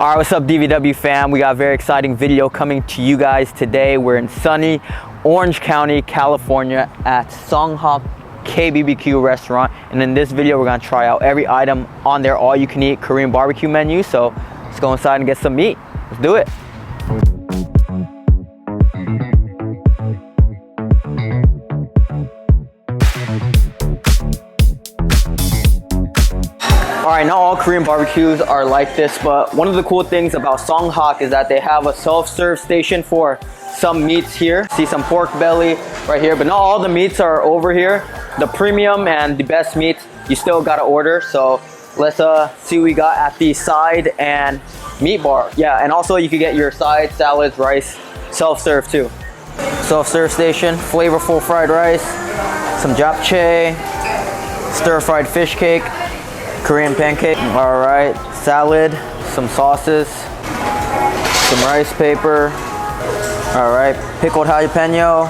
Alright, what's up DVW fam? We got a very exciting video coming to you guys today. We're in sunny Orange County, California at Songhak KBBQ restaurant. And in this video, we're gonna try out every item on their all-you-can-eat Korean barbecue menu. So let's go inside and get some meat. Let's do it. Alright, not all Korean barbecues are like this, but one of the cool things about Songhak is that they have a self-serve station for some meats here. See some pork belly right here, but not all the meats are over here. The premium and the best meats, you still gotta order. So let's see what we got at the side and meat bar. Yeah, and also you can get your side, salads, rice, self-serve too. Self-serve station, flavorful fried rice, some japchae, stir-fried fish cake, Korean pancake. All right, salad, some sauces, some rice paper. All right, pickled jalapeno,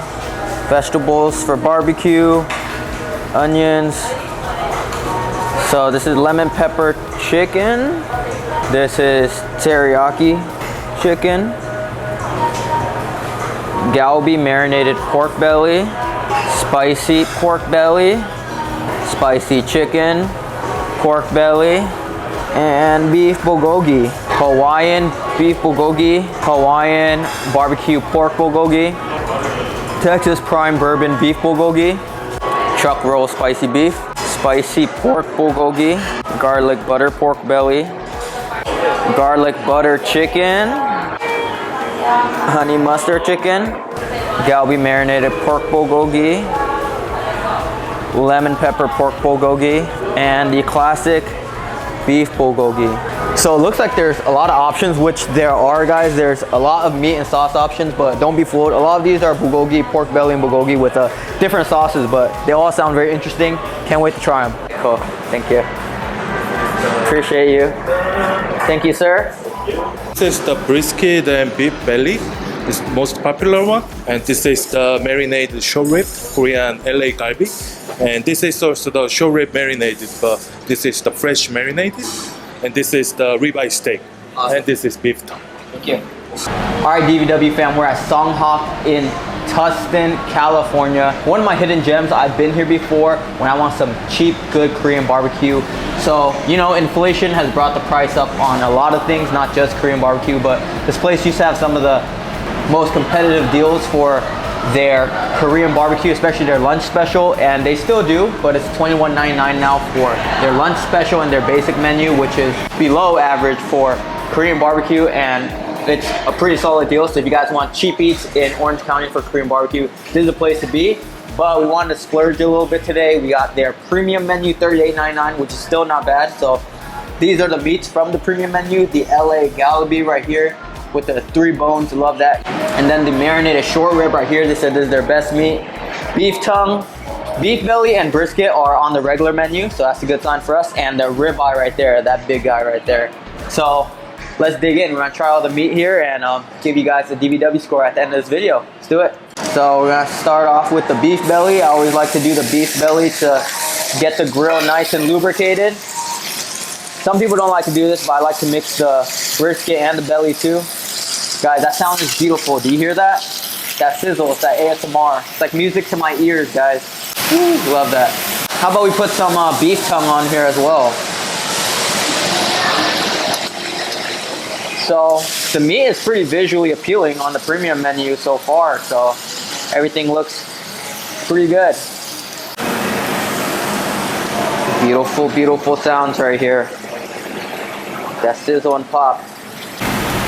vegetables for barbecue, onions. So this is lemon pepper chicken. This is teriyaki chicken. Galbi marinated pork belly, spicy pork belly, spicy chicken, pork belly, and beef bulgogi. Hawaiian beef bulgogi, Hawaiian barbecue pork bulgogi, Texas prime bourbon beef bulgogi, chuck roll spicy beef, spicy pork bulgogi, garlic butter pork belly, garlic butter chicken, honey mustard chicken, galbi marinated pork bulgogi, lemon pepper pork bulgogi, and the classic beef bulgogi. So it looks like there's a lot of options, which there are, guys. There's a lot of meat and sauce options, but don't be fooled. A lot of these are bulgogi, pork belly and bulgogi with different sauces, but they all sound very interesting. Can't wait to try them. Cool, thank you. Appreciate you. Thank you, sir. This is the brisket and beef belly. It's the most popular one. And this is the marinated short rib, Korean LA galbi. And this is also the short rib marinated, but this is the fresh marinated. And this is the ribeye steak. Awesome. And this is beef tongue. Thank you. Alright DVW fam, we're at Songhak in Tustin, California. One of my hidden gems. I've been here before when I want some cheap, good Korean barbecue. So, you know, inflation has brought the price up on a lot of things, not just Korean barbecue, but this place used to have some of the most competitive deals for their Korean barbecue, especially their lunch special, and they still do, but it's $21.99 now for their lunch special and their basic menu, which is below average for Korean barbecue, and it's a pretty solid deal. So if you guys want cheap eats in Orange County for Korean barbecue, this is the place to be. But we wanted to splurge a little bit today. We got their premium menu, $38.99, which is still not bad. So these are the meats from the premium menu. The LA galbi right here with the 3 bones, love that. And then the marinated short rib right here. They said this is their best meat. Beef tongue, beef belly, and brisket are on the regular menu, so that's a good sign for us. And the ribeye right there, that big guy right there. So let's dig in. We're gonna try all the meat here and give you guys a DVW score at the end of this video. Let's do it. So we're gonna start off with the beef belly. I always like to do the beef belly to get the grill nice and lubricated. Some people don't like to do this, but I like to mix the brisket and the belly too. Guys, that sound is beautiful. Do you hear that? That sizzle, it's that ASMR. It's like music to my ears, guys. Woo, love that. How about we put some beef tongue on here as well? So the meat is pretty visually appealing on the premium menu so far, so everything looks pretty good. Beautiful, beautiful sounds right here. That sizzle and pop.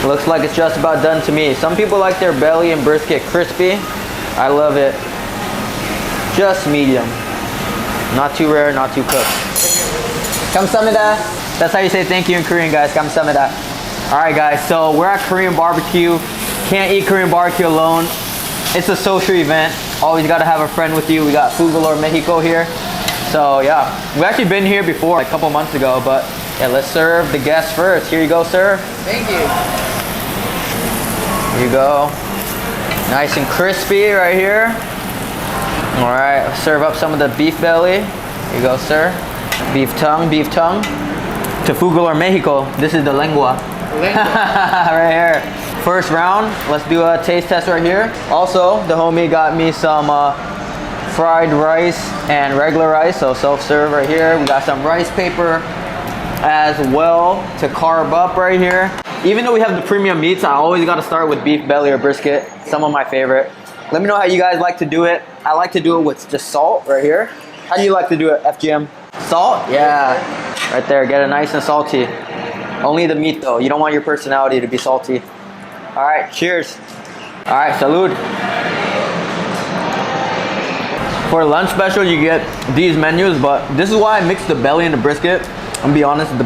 Looks like it's just about done to me. Some people like their belly and brisket crispy. I love it just medium. Not too rare, not too cooked. 감사합니다. That's how you say thank you in Korean, guys. 감사합니다. Alright guys, so we're at Korean barbecue. Can't eat Korean barbecue alone. It's a social event. Always gotta have a friend with you. We got Food Galore Mexico here. So yeah, we've actually been here before, like a couple months ago, but yeah, let's serve the guests first. Here you go, sir. Thank you. Here you go. Nice and crispy right here. All right, serve up some of the beef belly. Here you go, sir. Beef tongue, beef tongue. To Food Galore Mexico, this is the lengua. Right here. First round, let's do a taste test right here. Also, the homie got me some fried rice and regular rice, so self-serve right here. We got some rice paper as well to carb up right here. Even though we have the premium meats, I always got to start with beef belly or brisket. Some of my favorite. Let me know how you guys like to do it. I like to do it with just salt right here. How do you like to do it, FGM? Salt? Yeah, right there. Get it nice and salty. Only the meat though. You don't want your personality to be salty. All right, cheers. All right, salud. For lunch special, you get these menus, but this is why I mix the belly and the brisket. I'm gonna be honest, the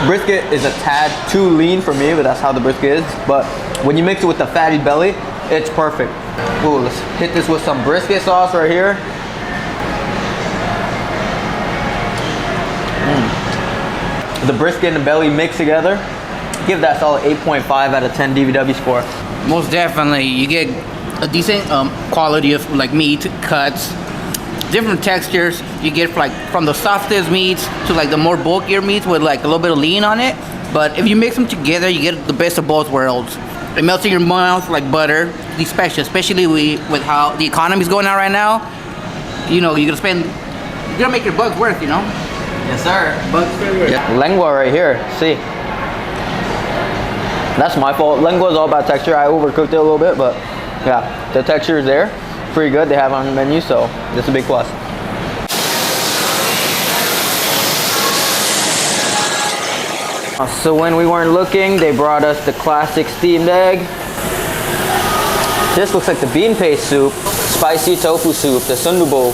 brisket is a tad too lean for me, but that's how the brisket is. But when you mix it with the fatty belly, it's perfect. Ooh, let's hit this with some brisket sauce right here. The brisket and the belly mixed together. Give that solid 8.5 out of 10 DVW score. Most definitely, you get a decent quality of like meat cuts, different textures. You get like from the softest meats to like the more bulkier meats with like a little bit of lean on it. But if you mix them together, you get the best of both worlds. It melts in your mouth like butter. Especially with how the economy's going on right now. You know, you're gonna make your bucks worth, you know. Yes, sir. Bucks worth. Yeah. Lengua right here. See. That's my fault. Lengua is all about texture. I overcooked it a little bit, but yeah, the texture is there. Pretty good. They have it on the menu, so this is a big plus. So when we weren't looking, they brought us the classic steamed egg. This looks like the bean paste soup, spicy tofu soup, the sundubu.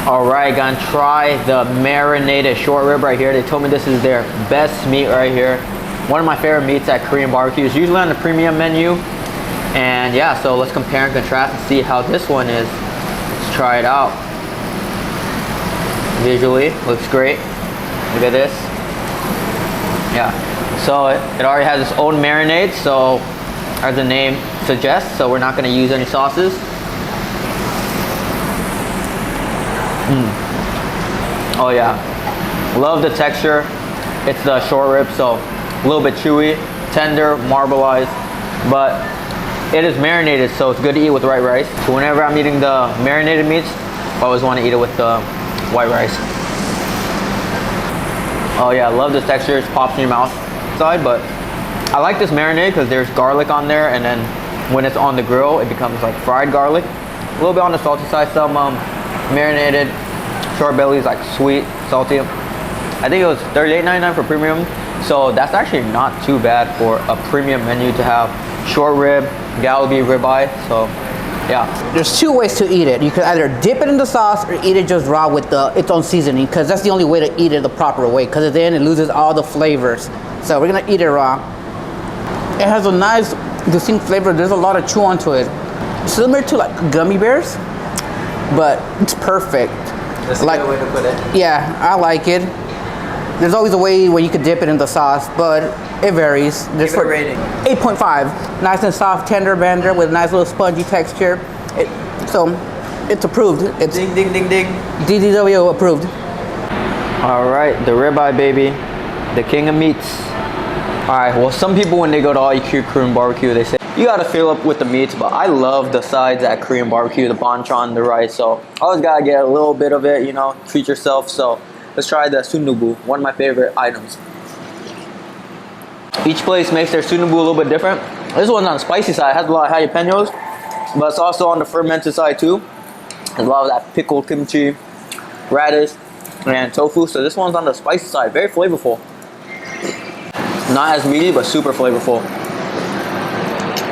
All right, gonna try the marinated short rib right here. They told me this is their best meat right here. One of my favorite meats at Korean barbecue is usually on the premium menu. And yeah, so let's compare and contrast and see how this one is. Let's try it out. Visually, looks great. Look at this. Yeah, so it already has its own marinade, so as the name suggests, so we're not gonna use any sauces. Oh yeah, love the texture. It's the short rib, so a little bit chewy, tender, marbleized, but it is marinated, so it's good to eat with white rice. So whenever I'm eating the marinated meats, I always want to eat it with the white rice. Oh yeah, I love this texture. It pops in your mouth side, but I like this marinade because there's garlic on there, and then when it's on the grill, it becomes like fried garlic. A little bit on the salty side, some marinated short belly is like sweet, salty. I think it was $38.99 for premium, so that's actually not too bad for a premium menu to have short rib, galbi, ribeye. So yeah, There's two ways to eat it. You can either dip it in the sauce or eat it just raw with its own seasoning, because that's the only way to eat it the proper way, because then it loses all the flavors. So we're gonna eat it raw. It has a nice distinct flavor. There's a lot of chew onto it. Similar to like gummy bears, but it's perfect. that's a good way to put it. Yeah, I like it. There's always a way where you could dip it in the sauce, but it varies. Give it a rating. 8.5. Nice and soft, tender bender with a nice little spongy texture. So it's approved. It's Ding, ding, ding, ding. DDW approved. All right, the ribeye, baby, the king of meats. All right, well, some people when they go to all you Korean barbecue, they say you gotta fill up with the meats, but I love the sides at Korean barbecue, the banchan, the rice, so always gotta get a little bit of it, you know, treat yourself. So let's try the sundubu, one of my favorite items. Each place makes their sundubu a little bit different. This one's on the spicy side, it has a lot of jalapenos, but it's also on the fermented side too. There's a lot of that pickled kimchi, radish, and tofu, so this one's on the spicy side, very flavorful. Not as meaty, but super flavorful.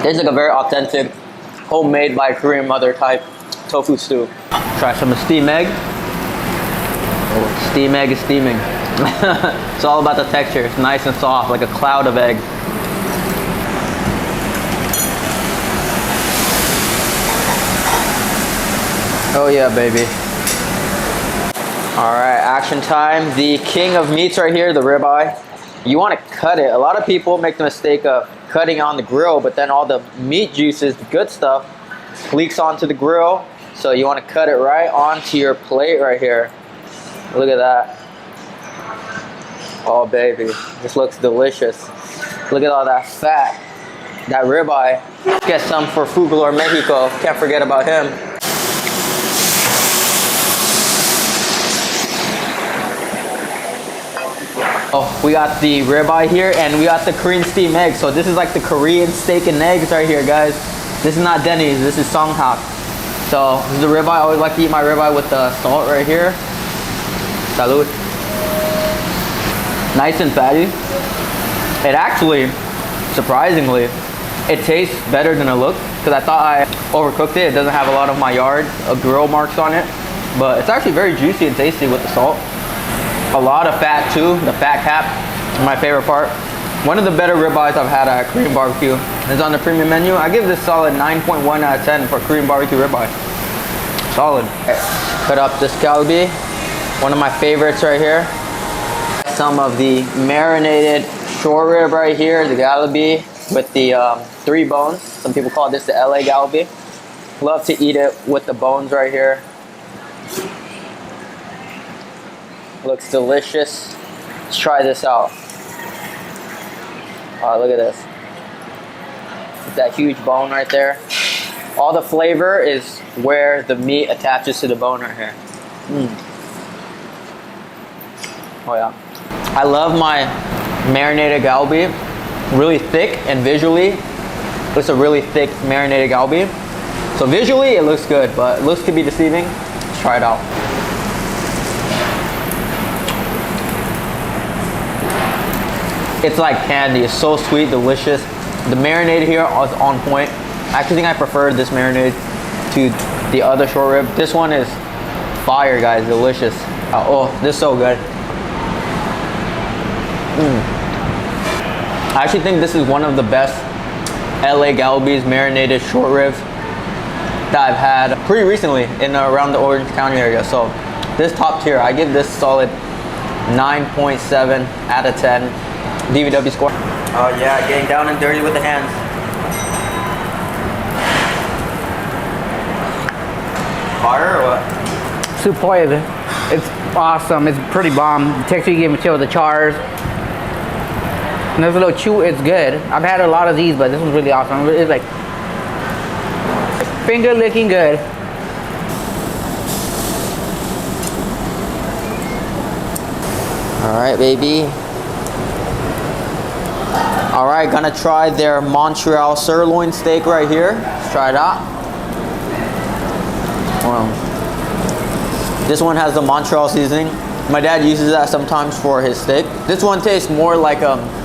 It's like a very authentic, homemade by a Korean mother type tofu stew. Try some of the steamed egg. Oh, steamed egg is steaming. It's all about the texture. It's nice and soft, like a cloud of egg. Oh yeah, baby. All right, action time. The king of meats right here, the ribeye. You want to cut it. A lot of people make the mistake of cutting on the grill, but then all the meat juices, the good stuff, leaks onto the grill. So you want to cut it right onto your plate right here. Look at that. Oh baby, this looks delicious. Look at all that fat, that ribeye. Get some for Fugalor Mexico. Can't forget about him. Oh, we got the ribeye here, and we got the Korean steamed eggs. So this is like the Korean steak and eggs right here, guys. This is not Denny's, this is Songhak. So this is the ribeye. I always like to eat my ribeye with the salt right here. Salud. Nice and fatty. It actually, surprisingly, it tastes better than it looks, because I thought I overcooked it. It doesn't have a lot of Maillard grill marks on it, but it's actually very juicy and tasty with the salt. A lot of fat too. The fat cap is my favorite part. One of the better ribeyes I've had at Korean barbecue is on the premium menu. I give this solid 9.1 out of 10 for Korean barbecue ribeye. Solid. Cut up this galbi, one of my favorites right here. Some of the marinated short rib right here, the galbi with the 3 bones. Some people call this the LA galbi. Love to eat it with the bones right here. Looks delicious. Let's try this out. Oh, look at this. It's that huge bone right there. All the flavor is where the meat attaches to the bone right here. Oh yeah. I love my marinated galbi. Really thick, and visually, it's a really thick marinated galbi. So visually, it looks good, but looks could be deceiving. Let's try it out. It's like candy. It's so sweet, delicious. The marinade here is on point. I actually think I prefer this marinade to the other short rib. This one is fire, guys. Delicious. Oh, this is so good. I actually think this is one of the best LA Galbi's marinated short ribs that I've had pretty recently in around the Orange County area. So this top tier, I give this solid 9.7 out of 10. DVW score. Oh yeah, getting down and dirty with the hands. Fire or what? Superb. It's awesome. It's pretty bomb. The texture you give me with the chars. And there's a little chew. It's good. I've had a lot of these, but this one's really awesome. It's like finger licking good. All right, baby. All right, gonna try their Montreal sirloin steak right here. Let's try it out. This one has the Montreal seasoning. My dad uses that sometimes for his steak. This one tastes more like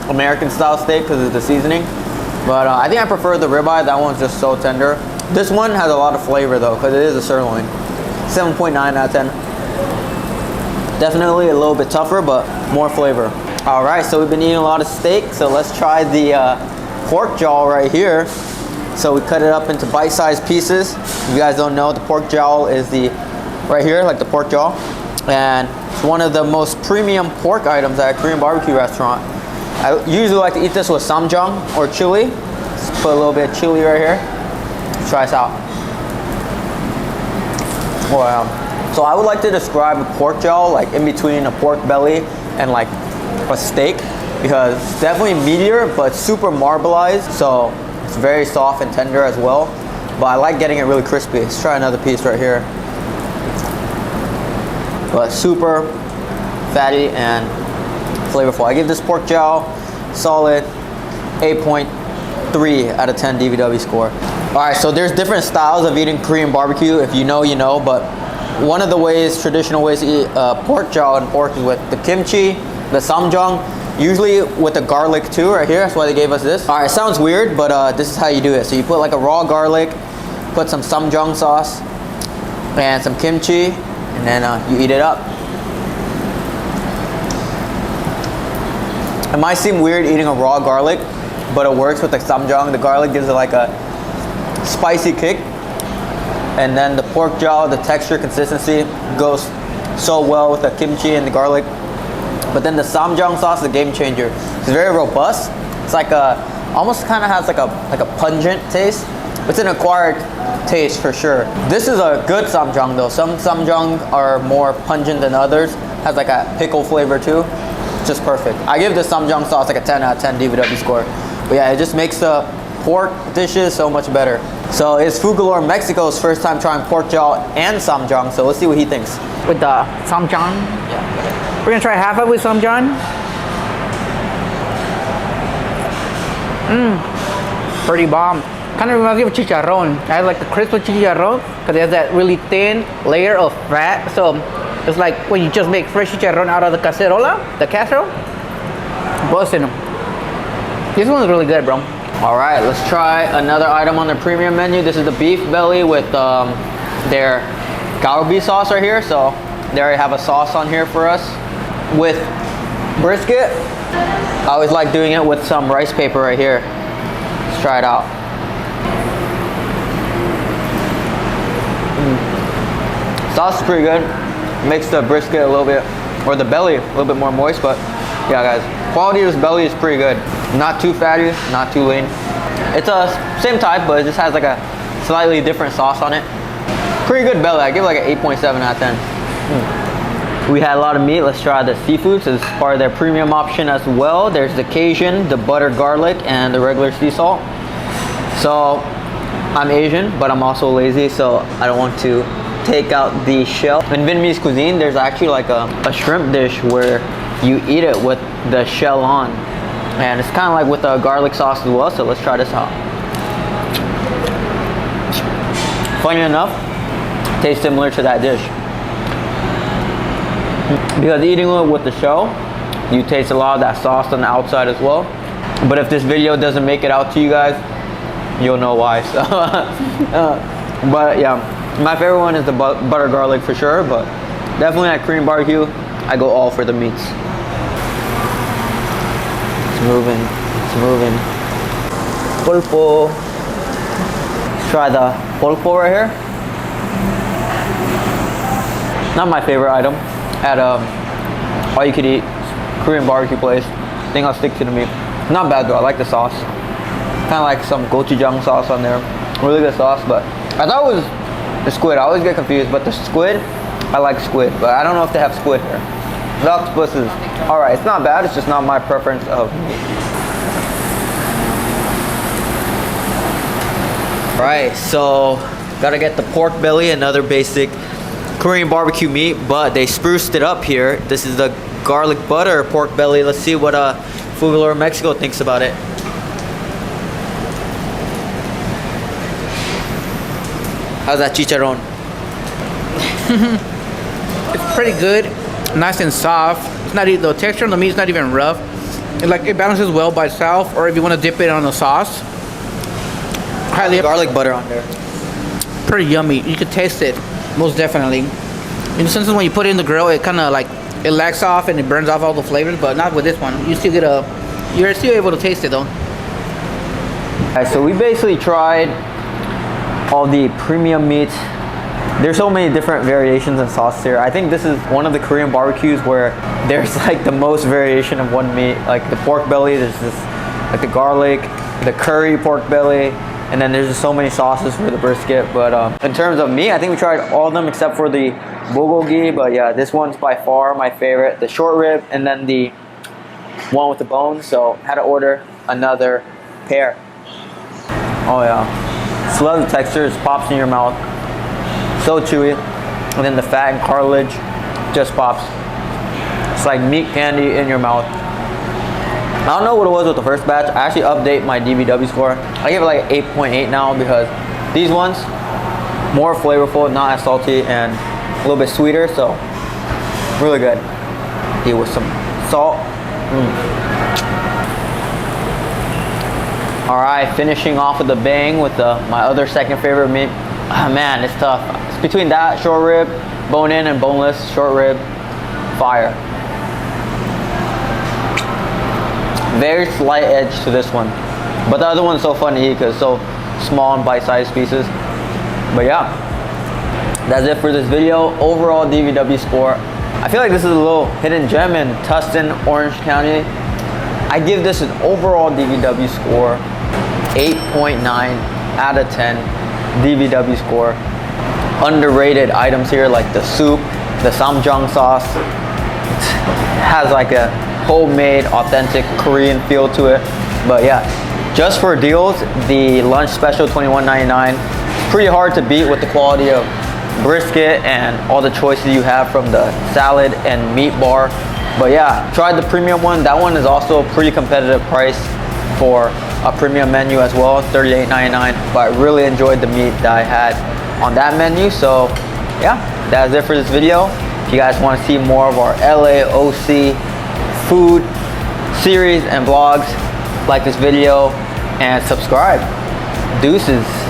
American style steak because of the seasoning. But I think I prefer the ribeye. That one's just so tender. This one has a lot of flavor though, because it is a sirloin. 7.9 out of 10. Definitely a little bit tougher, but more flavor. All right, so we've been eating a lot of steak, so let's try the pork jowl right here. So we cut it up into bite-sized pieces. If you guys don't know, the pork jowl is the, right here, like the pork jaw. And it's one of the most premium pork items at a Korean barbecue restaurant. I usually like to eat this with samjang or chili. Let's put a little bit of chili right here. Let's try this out. Wow. So I would like to describe a pork jowl like in between a pork belly and like a steak, because it's definitely meatier but super marbleized, so it's very soft and tender as well, but I like getting it really crispy. Let's try another piece right here. But super fatty and flavorful. I give this pork jowl solid 8.3 out of 10 DVW score. All right, so there's different styles of eating Korean barbecue. If you know, you know, but one of the ways, traditional ways to eat pork jowl and pork is with the kimchi, the samjang, usually with the garlic too, right here. That's why they gave us this. All right, sounds weird, but this is how you do it. So you put like a raw garlic, put some samjang sauce, and some kimchi, and then you eat it up. It might seem weird eating a raw garlic, but it works with the samjang. The garlic gives it like a spicy kick, and then the pork jowl, the texture, consistency goes so well with the kimchi and the garlic. But then the samjang sauce is a game changer. It's very robust. It's like a Almost kind of has like a pungent taste. It's an acquired taste for sure. This is a good samjang though. Some samjang are more pungent than others. Has like a pickle flavor too. Just perfect. I give the samjang sauce like a 10 out of 10 DVW score. But yeah, it just makes the pork dishes so much better. So it's Fugalore Mexico's first time trying pork jaw and samjang. So let's see what he thinks. With the samjang. Yeah. We're gonna try half of it with samjang. Pretty bomb. Kind of reminds me of chicharron. I like the crisp of chicharron because it has that really thin layer of fat. So it's like when you just make fresh chicharron out of the cacerola, the casserole. Busting them. This one's really good, bro. All right, let's try another item on the premium menu. This is the beef belly with their galbi sauce right here. So they already have a sauce on here for us. With brisket, I always like doing it with some rice paper right here. Let's try it out. Sauce is pretty good. Makes the brisket a little bit, or the belly a little bit more moist, but yeah guys, quality of this belly is pretty good. Not too fatty, not too lean. It's a same type, but it just has like a slightly different sauce on it. Pretty good belly. I give it like an 8.7 out of 10. We had a lot of meat. Let's try the seafoods as part of their premium option as well. There's the Cajun, the butter garlic, and the regular sea salt. So I'm Asian, but I'm also lazy, so I don't want to take out the shell. In Vietnamese cuisine, there's actually like a shrimp dish where you eat it with the shell on. And it's kind of like with a garlic sauce as well, so let's try this out. Funny enough, tastes similar to that dish. Because eating it with the shell, you taste a lot of that sauce on the outside as well. But if this video doesn't make it out to you guys, you'll know why. So, but yeah, my favorite one is the butter garlic for sure, but definitely at Korean barbecue, I go all for the meats. It's moving, it's moving. Pulpo. Let's try the pulpo right here. Not my favorite item at all you could eat Korean barbecue place. I think I'll stick to the meat. Not bad though, I like the sauce. Kind of like some gochujang sauce on there. Really good sauce, but I thought it was the squid. I always get confused, but the squid, I like squid, but I don't know if they have squid here. The octopus is alright. It's not bad, it's just not my preference of meat. Alright, so gotta get the pork belly, another basic Korean barbecue meat, but they spruced it up here. This is the garlic butter pork belly. Let's see what Fugalore Mexico thinks about it. How's that chicharron? It's pretty good, nice and soft. It's not the texture on the meat is not even rough. It balances well by itself, or if you want to dip it on the sauce. Highly garlic butter on there. Pretty yummy. You can taste it, most definitely. In the sense of when you put it in the grill, it kind of like it lags off and it burns off all the flavors, but not with this one. You still get you're still able to taste it though. Alright, so we basically tried all the premium meats. There's so many different variations and sauces here. I think this is one of the Korean barbecues where there's like the most variation of one meat. Like the pork belly, there's this like the garlic, the curry pork belly, and then there's just so many sauces for the brisket. But in terms of meat, I think we tried all of them except for the bulgogi. But yeah, this one's by far my favorite. The short rib and then the one with the bones. So had to order another pair. Oh yeah, just love the texture. It just pops in your mouth. So chewy. And then the fat and cartilage just pops. It's like meat candy in your mouth. I don't know what it was with the first batch. I actually update my DVW score. I give it like 8.8 now because these ones more flavorful, not as salty, and a little bit sweeter. So really good. Eat with some salt. All right, finishing off with a bang with my other second favorite meat. Ah, man, it's tough. It's between that short rib, bone in and boneless short rib, fire. Very slight edge to this one, but the other one's so fun to eat because it's so small and bite-sized pieces. But yeah, that's it for this video. Overall DVW score. I feel like this is a little hidden gem in Tustin, Orange County. I give this an overall DVW score 8.9 out of 10 DVW score. Underrated items here like the soup, the samjang sauce. Has like a homemade, authentic Korean feel to it. But yeah, just for deals, the lunch special $21.99. Pretty hard to beat with the quality of brisket and all the choices you have from the salad and meat bar. But yeah, tried the premium one. That one is also a pretty competitive price for a premium menu as well, $38.99. But I really enjoyed the meat that I had on that menu. So yeah, that's it for this video. If you guys want to see more of our LAOC food series and vlogs, like this video and subscribe. Deuces.